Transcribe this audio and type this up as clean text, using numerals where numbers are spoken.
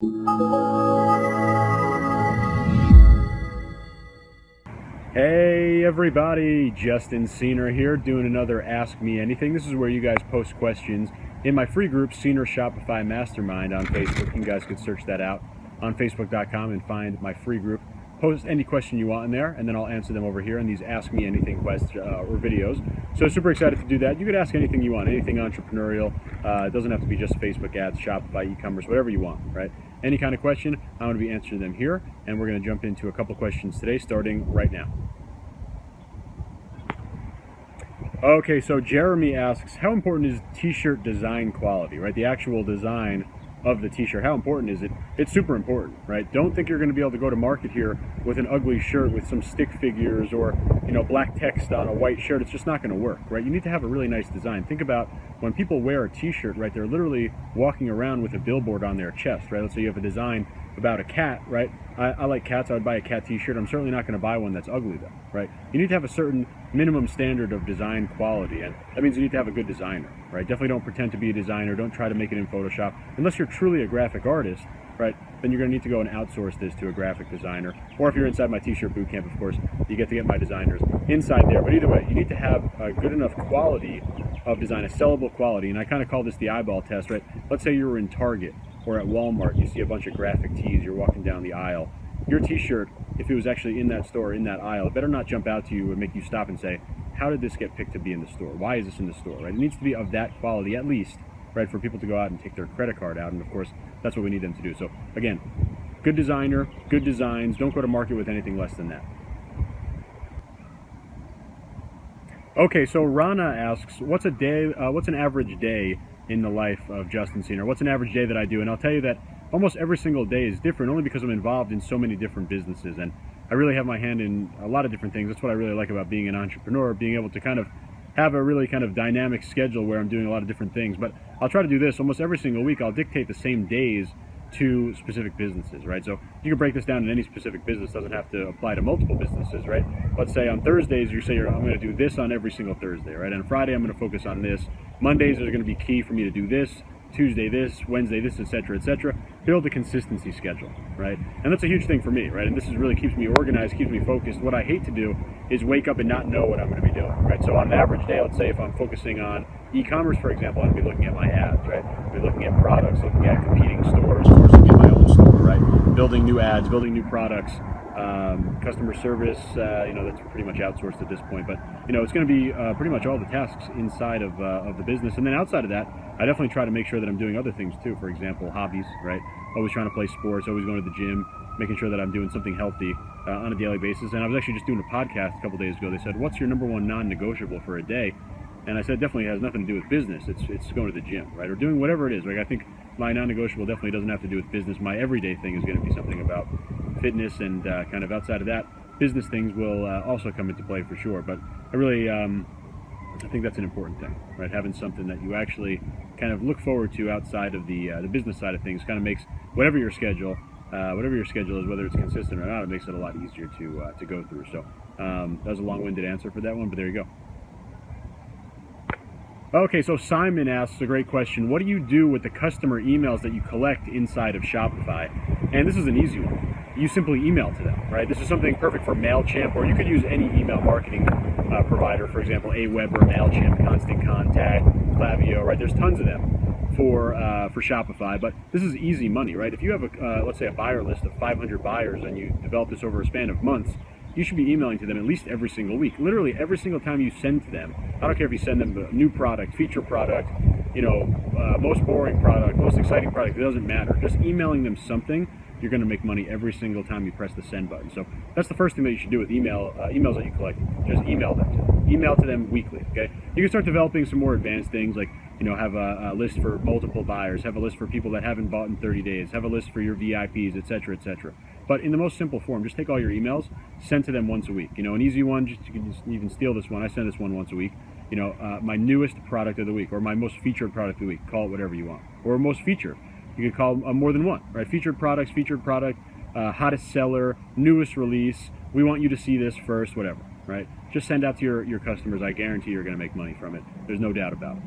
Hey everybody, Justin Cener here, doing another Ask Me Anything. This is where you guys post questions in my free group, Cener Shopify Mastermind on Facebook. You guys could search that out on Facebook.com and find my free group. Post any question you want in there, and then I'll answer them over here in these Ask Me Anything questions or videos. So super excited to do that. You could ask anything you want, anything entrepreneurial. It doesn't have to be just Facebook ads, Shopify, e-commerce, whatever you want, right? Any kind of question, I'm going to be answering them here, and we're going to jump into a couple questions today, starting right now. Okay, so Jeremy asks, how important is t-shirt design quality, right? The actual design of the t-shirt, how important is it? It's super important, right? Don't think you're going to be able to go to market here with an ugly shirt with some stick figures or, black text on a white shirt. It's just not going to work, right? You need to have a really nice design. Think about when people wear a t-shirt, right? They're literally walking around with a billboard on their chest, right? Let's say you have a design about a cat, right? I like cats. I would buy a cat t-shirt. I'm certainly not going to buy one that's ugly though, right? You need to have a certain minimum standard of design quality, and that means you need to have a good designer, right? Definitely don't pretend to be a designer. Don't try to make it in Photoshop. Unless you're truly a graphic artist, right, then you're going to need to go and outsource this to a graphic designer. Or if you're inside my t-shirt bootcamp, of course, you get to get my designers inside there. But either way, you need to have a good enough quality of design, a sellable quality. And I kind of call this the eyeball test, right? Let's say you were in Target or at Walmart, you see a bunch of graphic tees, you're walking down the aisle. Your t-shirt, if it was actually in that store, in that aisle, it better not jump out to you and make you stop and say, how did this get picked to be in the store? Why is this in the store, right? It needs to be of that quality at least, right, for people to go out and take their credit card out. And of course, that's what we need them to do. So again, good designer, good designs. Don't go to market with anything less than that. Okay, so Rana asks, what's an average day in the life of Justin Cener? What's an average day that I do? And I'll tell you that almost every single day is different, only because I'm involved in so many different businesses, and I really have my hand in a lot of different things. That's what I really like about being an entrepreneur, being able to kind of have a really kind of dynamic schedule where I'm doing a lot of different things. But I'll try to do this almost every single week. I'll dictate the same days to specific businesses, right? So you can break this down in any specific business. Doesn't have to apply to multiple businesses, right? Let's say on Thursdays, you say I'm going to do this on every single Thursday, right? On Friday, I'm going to focus on this. Mondays are going to be key for me to do this. Tuesday this, Wednesday this, etc., etc. Build a consistency schedule, right? And that's a huge thing for me, right? And this is really keeps me organized, keeps me focused. What I hate to do is wake up and not know what I'm going to be doing, right? So on an average day, let's say if I'm focusing on e-commerce, for example, I'm going to be looking at my ads, right? I'll be looking at products, looking at competing stores, of course, looking at my own store, right? Building new ads, building new products, customer service, that's pretty much outsourced at this point. But, it's going to be pretty much all the tasks inside of the business. And then outside of that, I definitely try to make sure that I'm doing other things too. For example, hobbies, right? Always trying to play sports, always going to the gym, making sure that I'm doing something healthy on a daily basis. And I was actually just doing a podcast a couple days ago. They said, what's your number one non-negotiable for a day? And I said, definitely has nothing to do with business. It's going to the gym, right? Or doing whatever it is. Like I think my non-negotiable definitely doesn't have to do with business. My everyday thing is going to be something about fitness, and kind of outside of that, business things will also come into play for sure. But I really, I think that's an important thing, right? Having something that you actually kind of look forward to outside of the business side of things kind of makes whatever your schedule is, whether it's consistent or not, it makes it a lot easier to go through. So that was a long-winded answer for that one, but there you go. Okay, so Simon asks a great question. What do you do with the customer emails that you collect inside of Shopify? And this is an easy one. You simply email to them, right? This is something perfect for MailChimp, or you could use any email marketing provider, for example, Aweber, MailChimp, Constant Contact, Klaviyo, right? There's tons of them for Shopify, but this is easy money, right? If you have let's say a buyer list of 500 buyers and you develop this over a span of months, you should be emailing to them at least every single week. Literally every single time you send to them. I don't care if you send them a new product, feature product, most boring product, most exciting product, it doesn't matter. Just emailing them something, you're going to make money every single time you press the send button. So that's the first thing that you should do with emails that you collect. Just email them to them. Email to them weekly, okay? You can start developing some more advanced things like, have a list for multiple buyers, have a list for people that haven't bought in 30 days, have a list for your VIPs, etc., etc. But in the most simple form, just take all your emails, send to them once a week. An easy one, you can even steal this one. I send this one once a week. My newest product of the week, or my most featured product of the week. Call it whatever you want. Or most featured. You could call more than one, right? Featured product, hottest seller, newest release. We want you to see this first, whatever, right? Just send out to your customers. I guarantee you're going to make money from it. There's no doubt about it.